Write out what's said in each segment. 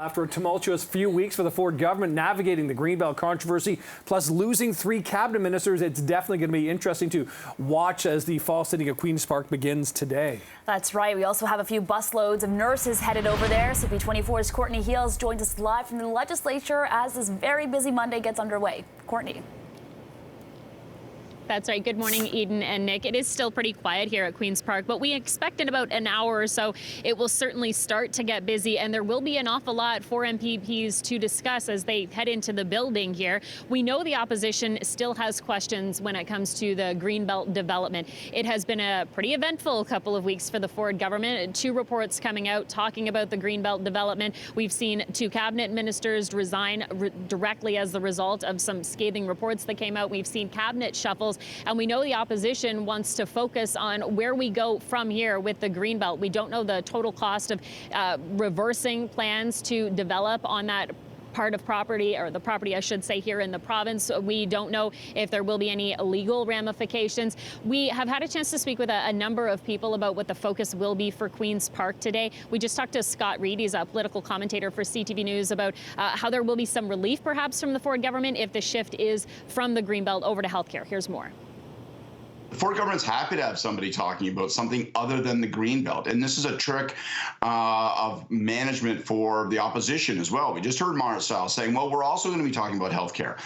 After a tumultuous few weeks for the Ford government navigating the Greenbelt controversy, plus losing 3 cabinet ministers, it's definitely going to be interesting to watch as the fall sitting at Queen's Park begins today. That's right. We also have a few busloads of nurses headed over there. CP24's Courtney Heels joined us live from the legislature as this very busy Monday gets underway. Courtney. That's right. Good morning, Eden and Nick. It is still pretty quiet here at Queen's Park, but we expect in about an hour or so it will certainly start to get busy, and there will be an awful lot for MPPs to discuss as they head into the building here. We know the opposition still has questions when it comes to the Greenbelt development. It has been a pretty eventful couple of weeks for the Ford government. 2 reports coming out talking about the Greenbelt development. We've seen 2 cabinet ministers resign directly as the result of some scathing reports that came out. We've seen cabinet shuffles. And we know the opposition wants to focus on where we go from here with the Greenbelt. We don't know the total cost of reversing plans to develop on that part of property, or the property, I should say, here in the province. We don't know if there will be any legal ramifications. We have had a chance to speak with a number of people about what the focus will be for Queen's Park today. We just talked to Scott Reid, he's a political commentator for CTV News, about how there will be some relief perhaps from the Ford government if the shift is from the Greenbelt over to healthcare. Here's more. The Ford government's happy to have somebody talking about something other than the Greenbelt. And this is a trick of management for the opposition as well. We just heard Marcel saying, well, we're also going to be talking about healthcare.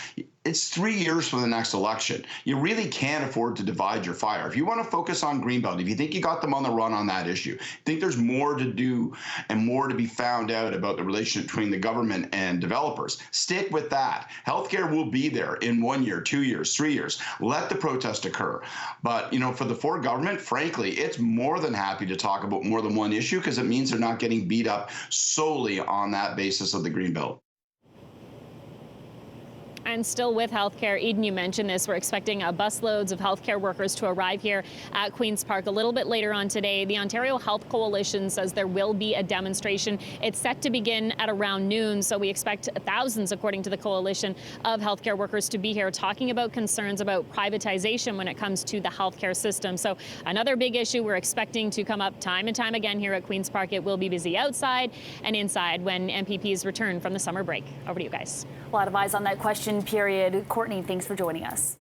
It's 3 years for the next election. You really can't afford to divide your fire. If you want to focus on Greenbelt, if you think you got them on the run on that issue, think there's more to do and more to be found out about the relationship between the government and developers, stick with that. Healthcare will be there in 1 year, 2 years, 3 years. Let the protest occur. But, you know, for the Ford government, frankly, it's more than happy to talk about more than one issue because it means they're not getting beat up solely on that basis of the Greenbelt. And still with healthcare, Eden, you mentioned this. We're expecting busloads of healthcare workers to arrive here at Queen's Park a little bit later on today. The Ontario Health Coalition says there will be a demonstration. It's set to begin at around noon, so we expect thousands, according to the coalition, of healthcare workers to be here talking about concerns about privatization when it comes to the healthcare system. So another big issue we're expecting to come up time and time again here at Queen's Park. It will be busy outside and inside when MPPs return from the summer break. Over to you guys. A lot of eyes on that question period. Courtney, thanks for joining us.